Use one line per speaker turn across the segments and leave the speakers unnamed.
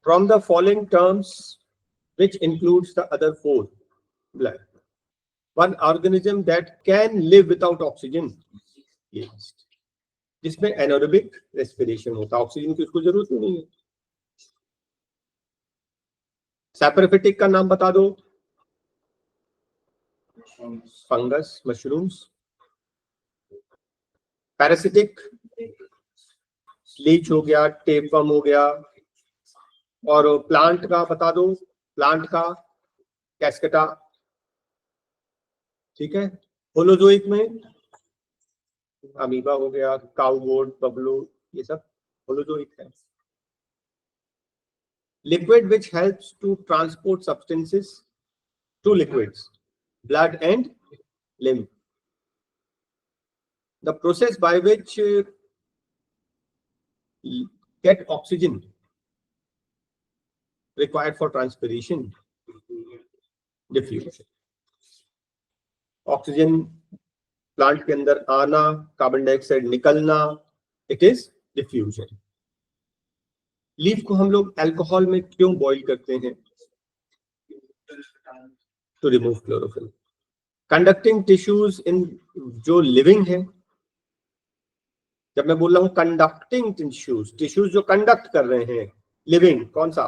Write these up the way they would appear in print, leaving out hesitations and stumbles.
From the following terms, which includes the other four, blood. One organism that can live without oxygen, yes, जिसमें anaerobic respiration होता है, oxygen की उसको जरूरत ही नहीं है. सैपरोफिटिक का नाम बता दो. Fungus, mushrooms. पैरासिटिक, लीच हो गया, टेपवर्म हो गया. और प्लांट का बता दो, प्लांट का कैस्केटा. ठीक है. होलोजोइक में अमीबा हो गया, काउबोर्ड, बबलो, ये सब होलोजोइक है. Liquid which helps to transport substances, two liquids, blood and lymph. The process by which get oxygen required for transpiration, diffusion. Oxygen plant के अंदर आना, कार्बन डाइऑक्साइड निकलना, इट इज डिफ्यूजन. लीफ को हम लोग अल्कोहल में क्यों बॉईल करते हैं? To remove chlorophyll. Conducting tissues इन जो लिविंग है, जब मैं बोल रहा हूं कंडक्टिंग टिश्यूज, टिश्यूज जो कंडक्ट कर रहे हैं, लिविंग कौन सा?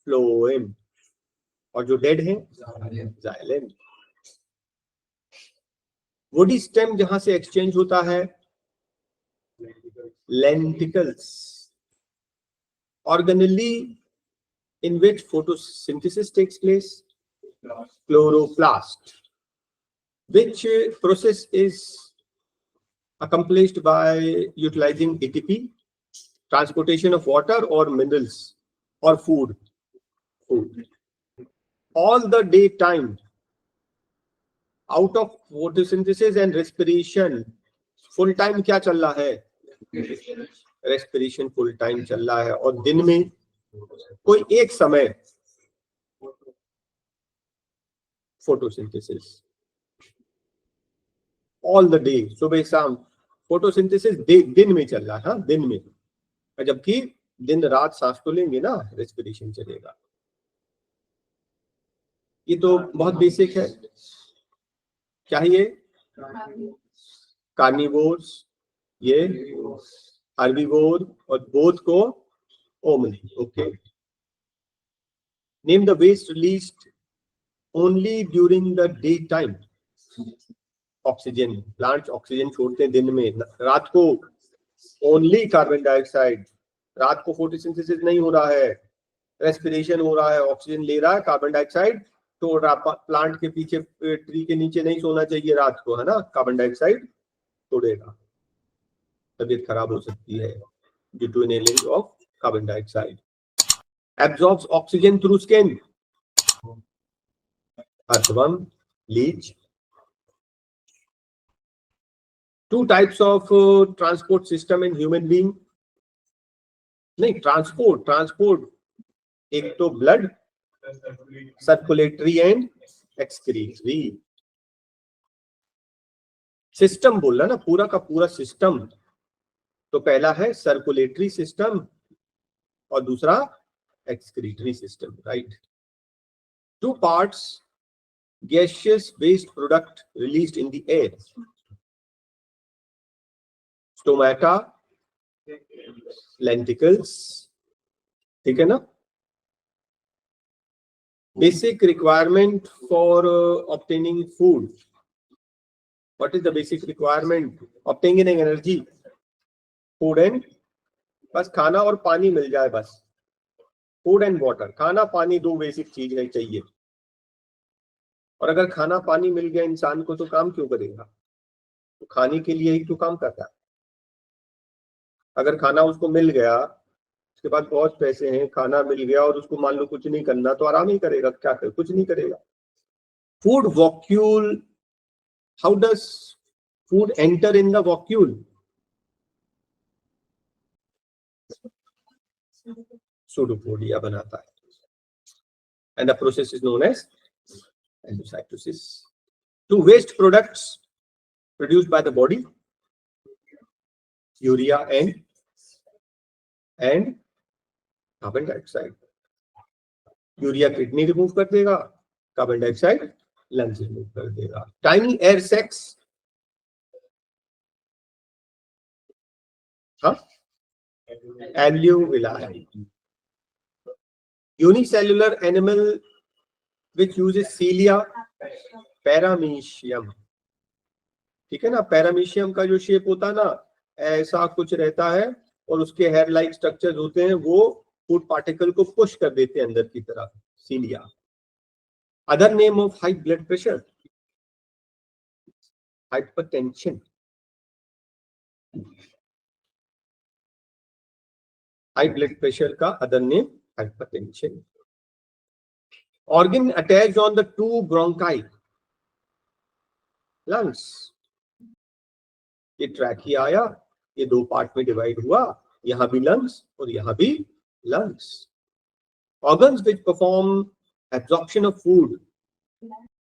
फ्लोएम. और जो डेड है जाइलम. वुडी स्टेम जहां से एक्सचेंज होता है, lenticels. Organelle in which photosynthesis takes place, chloroplast. Which process is accomplished by utilizing ATP, transportation of water or minerals or food. All the daytime, out of photosynthesis and respiration, full time क्या चल रहा है? Respiration full time चल रहा है. और दिन में कोई एक समय फोटोसिंथेसिस. ऑल द डे, सुबह शाम फोटोसिंथेसिस दिन में चल रहा है. हाँ, दिन में. जबकि दिन रात सांस तो लेंगे ना, रेस्पिरेशन चलेगा. ये तो बहुत बेसिक है. क्या है ये? कार्निवोर्स, ये हर्बीवोर, और बोथ को omni. Okay. Name the waste released only during the day time. Oxygen. Plants oxygen छोड़ते हैं दिन में, रात को ओनली कार्बन डाइऑक्साइड. रात को फोटोसिंथेसिस नहीं हो रहा है, रेस्पिरेशन हो रहा है, ऑक्सीजन ले रहा है, कार्बन डाइऑक्साइड तो प्लांट के पीछे, ट्री के नीचे नहीं सोना चाहिए रात को, है ना. कार्बन डाइऑक्साइड तोड़ेगा, तबीयत खराब हो सकती है due to inhaling of carbon dioxide. absorbs oxygen through skin. Earthworm, leech. Two types of transport system in human being. नहीं, ट्रांसपोर्ट एक तो blood, circulatory and excretory. System बोल रहा ना, पूरा का पूरा सिस्टम. तो पहला है सर्कुलेटरी सिस्टम और दूसरा excretory system, right? Two parts, gaseous waste product released in the air. Stomata, lenticles. ठीक है ना. Basic requirement for obtaining food. What is the basic requirement? Obtaining energy, food and, बस खाना और पानी मिल जाए बस. फूड एंड वाटर, खाना पानी, दो बेसिक चीज है चाहिए. और अगर खाना पानी मिल गया इंसान को तो काम क्यों करेगा? तो खाने के लिए ही तो काम करता है. अगर खाना उसको मिल गया, उसके बाद बहुत पैसे हैं, खाना मिल गया और उसको मान लो कुछ नहीं करना, तो आराम ही करेगा. क्या करे? कुछ नहीं करेगा. Food vacuole. How does food enter in the vacuole? Pseudopodia बनाता है. And the process is known as endocytosis. Two waste products produced by the body, urea and carbon dioxide. Urea kidney remove कर देगा, carbon dioxide lungs remove कर देगा। Tiny air sacs, हाँ, alveoli. Unicellular animal which uses cilia, paramecium. ठीक है ना, paramecium का जो शेप होता है ना, ऐसा कुछ रहता है और उसके हेयर लाइक स्ट्रक्चर्स होते हैं, वो फूड पार्टिकल को पुश कर देते हैं अंदर की तरफ, cilia. Other name of high blood pressure, hypertension. High blood pressure का other name hypertension. Organ attached on the two bronchi, lungs. ये ट्रैकिया आया, ये दो पार्ट में डिवाइड हुआ, यहां भी लंग्स और यहां भी lungs. Organs which perform absorption of food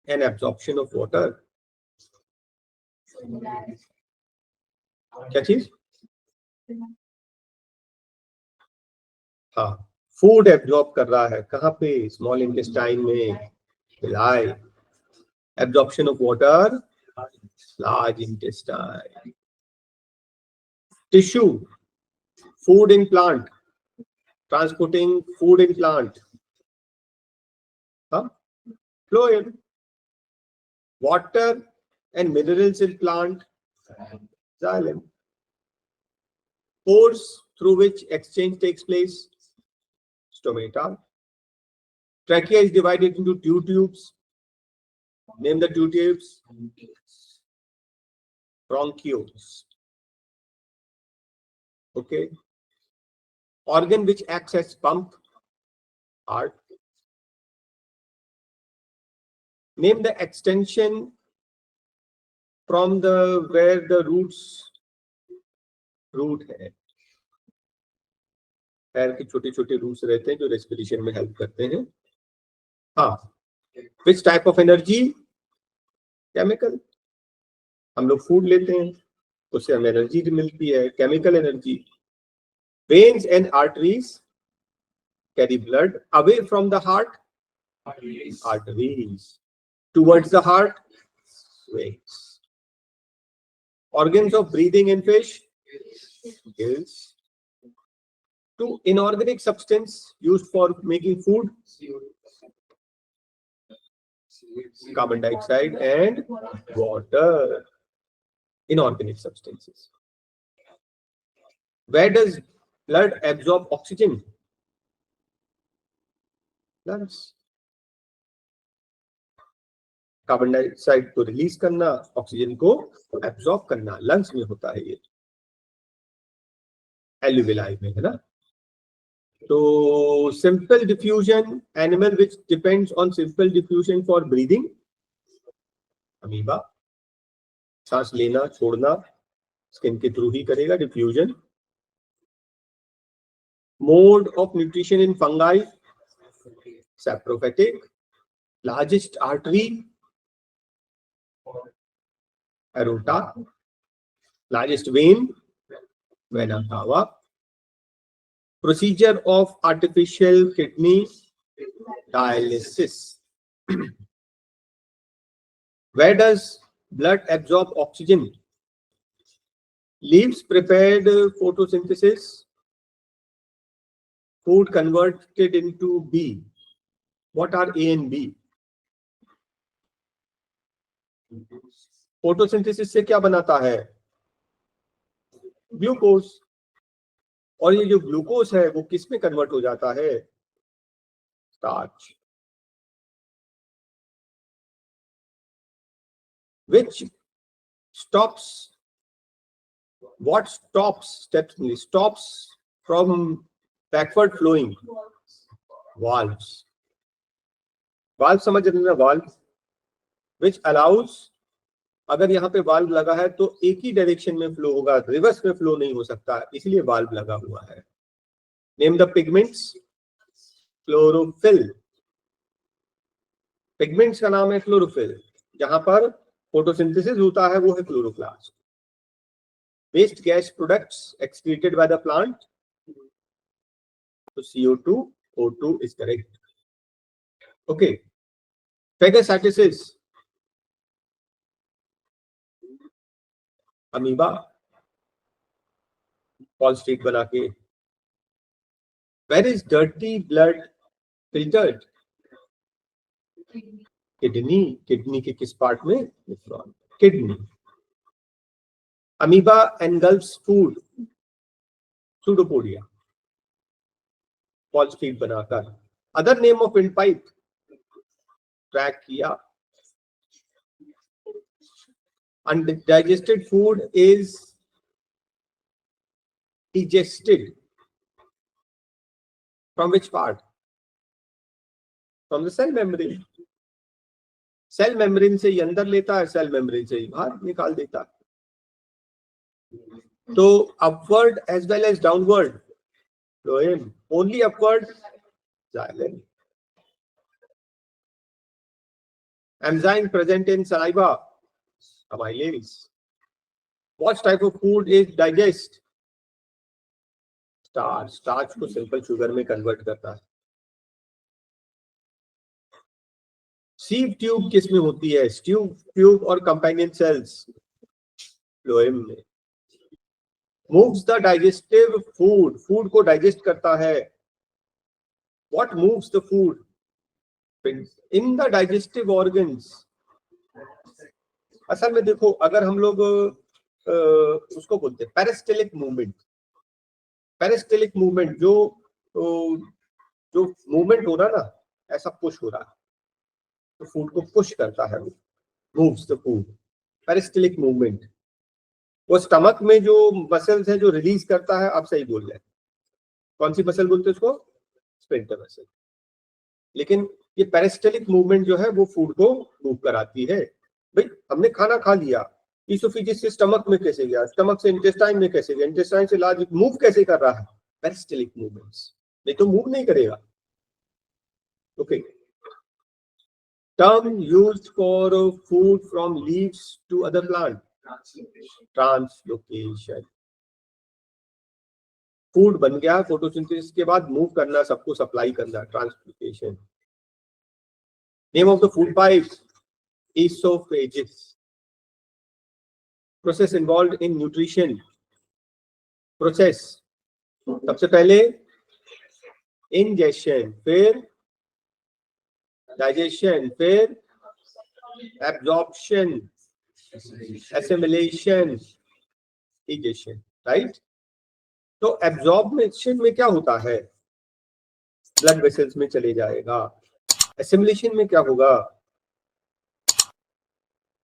and absorption of water. क्या चीज? हाँ, फूड एब्जॉर्ब कर रहा है कहां पे? स्मॉल इंटेस्टाइन में, villi. Absorption of water, large intestine. Tissue, food in plant, transporting food in plant, phloem. Water and minerals in plant, xylem. Pores through which exchange takes place, stomata. Trachea is divided into two tubes. Name the two tubes. Bronchioles. Okay. Organ which acts as pump, heart. Name the extension from the where the root है। पैर के छोटे छोटे roots रहते हैं जो respiration में help करते हैं। हाँ, which type of energy? Chemical. हम लोग फूड लेते हैं, उससे हमें एनर्जी मिलती है, chemical energy. Veins and arteries carry blood away from the heart, arteries. Towards the heart, veins. Organs of breathing in fish, gills. To inorganic substance used for making food, carbon dioxide and water. Inorganic substances. Where does blood absorb oxygen? Lungs. Carbon dioxide को release करना, oxygen को absorb करना, lungs में होता है ये, alveoli में, है ना। तो simple diffusion, animal which depends on simple diffusion for breathing, amoeba. सांस लेना छोड़ना स्किन के थ्रू ही करेगा diffusion. Mode of nutrition in fungi, saprophytic. Largest artery, aorta. Largest vein, vena cava. Procedure of artificial kidney dialysis. Where does blood absorb oxygen? Leaves prepared photosynthesis. Food converted into B. What are A and B? Photosynthesis से क्या बनाता है? Glucose. और ये जो glucose है वो किस में कन्वर्ट हो जाता है? Starch. Which stops, what stops from backward flowing? Valves. Valve समझ रहे हैं? वाल्व which allows, अगर यहाँ पे वाल्व लगा है तो एक ही डायरेक्शन में फ्लो होगा, रिवर्स में फ्लो नहीं हो सकता, इसलिए वाल्व लगा हुआ है। Name the pigments. Chlorophyll. Pigments का नाम है क्लोरोफिल। जहां पर फोटोसिंथेसिस होता है वो है chloroplast. Waste gas products excreted by the plant, तो CO2 O2 is correct. Okay. Phagocytosis, amoeba Wall Street बना के. Where is dirty blood filtered? Kidney. Kidney के किस पार्ट में? Nephron. Kidney. Amoeba engulfs food. Pseudopodia. Wall Street बनाकर. Other name of windpipe. Trachea. Undigested food is digested from which part? From the cell membrane. Cell membrane से ही अंदर लेता है, cell membrane से ही बाहर निकाल देता है. तो upward as well as downward phloem, only upward xylem. Enzyme present in saliva, amylase. What type of food is digest? Starch. Starch को सिंपल शुगर में कन्वर्ट करता है. सीव ट्यूब किस में होती है? ट्यूब और कंपेनियन सेल्स फ्लोएम में. Moves the digestive food, food को डाइजेस्ट करता है. What moves the food in the digestive organs? असल में देखो, अगर हम लोग उसको बोलते हैं पेरिस्टेलिक मूवमेंट. पेरिस्टेलिक मूवमेंट जो मूवमेंट हो रहा ना, ऐसा पुश हो रहा है, तो फूड को पुश करता है वो. Moves the food, peristaltic movement. वो स्टमक में जो मसल्स है जो रिलीज करता है. आप सही बोल रहे हैं. कौन सी मसल बोलते हैं उसको? Sphincter muscle. लेकिन ये पेरिस्टेलिक मूवमेंट जो है वो फूड को मूव कराती है. भाई हमने खाना खा लिया, इसोफेजिस से स्टमक में कैसे गया, स्टमक से इंटेस्टाइन में कैसे गया, इंटेस्टाइन से लार्ज मूव कैसे कर रहा है? पेरिस्टेलिक मूवमेंट्स. नहीं तो मूव नहीं करेगा. Okay. Term used for food from leaves to other plant. Translocation. Food बन गया, फोटोसिंथेसिस के बाद मूव करना, सबको सप्लाई करना. Translocation. Name of the food pipe, esophagus. Process involve in nutrition. Process सबसे पहले इंजेशन, फिर डाइजेशन, फिर एब्जॉर्प्शन, एसिमिलेशन, डाइजेशन. राइट. तो एब्जॉर्प्शन में क्या होता है? ब्लड वेसल्स में चले जाएगा. एसिमिलेशन में क्या होगा?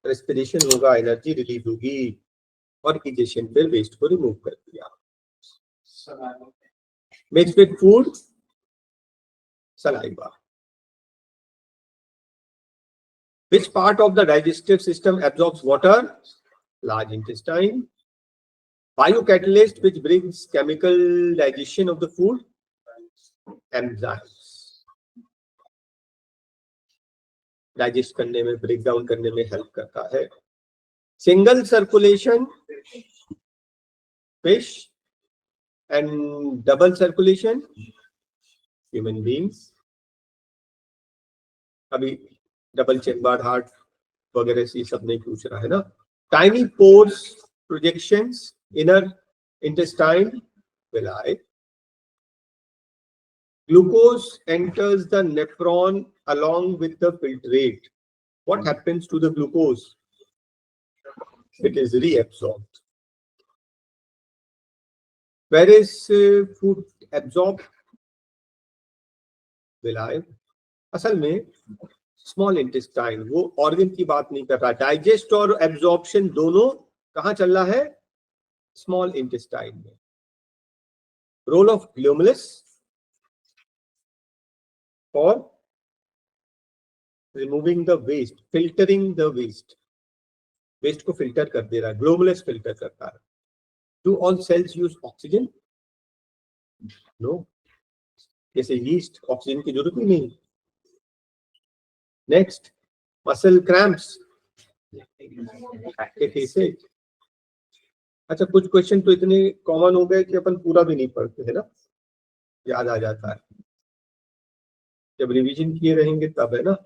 रेस्पिरेशन होगा, एनर्जी रिलीज होगी. और डाइजेशन फिर वेस्ट को रिमूव कर दिया. Mix with food, saliva. Which part of the digestive system absorbs water? Large intestine. Biocatalyst which brings chemical digestion of the food? Enzymes. Digest करने में, ब्रेक डाउन करने में हेल्प करता है. Single circulation fish and double circulation human beings. अभी double chambered heart वगैरह से सब नहीं पूछ रहा है ना. Tiny pores, projections, inner intestine, villi. Glucose enters the nephron along with the filtrate. What happens to the glucose? It is reabsorbed. Where is food absorbed? Villi. असल में स्मॉल इंटेस्टाइन, वो ऑर्गन की बात नहीं कर रहा. डाइजेस्ट और absorption दोनों कहां चल रहा है? स्मॉल इंटेस्टाइन में. Role of glomerulus for removing the waste, filtering the waste. Waste को फिल्टर कर दे रहा है, ग्लोमेरुलस फिल्टर करता है. Do all cells use oxygen? No. जैसे यीस्ट, ऑक्सीजन की जरूरत ही नहीं. Next, muscle cramps. अच्छा, कुछ क्वेश्चन तो इतने कॉमन हो गए कि अपन पूरा भी नहीं पढ़ते है ना. याद आ जाता है, जब रिवीजन किए रहेंगे तब, है ना।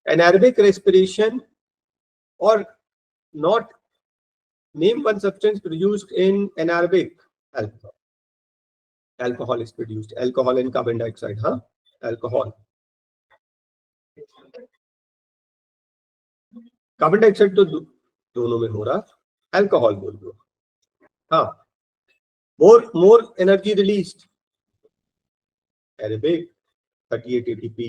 एनारोबिक रेस्पिरेशन और not, name one substance produced in anaerobic, alcohol, alcohol is produced, alcohol and carbon dioxide, हाँ अल्कोहल, कार्बन डाइऑक्साइड तो दोनों में हो रहा, अल्कोहल बोल दो, हाँ। More energy released, aerobic 38 ATP,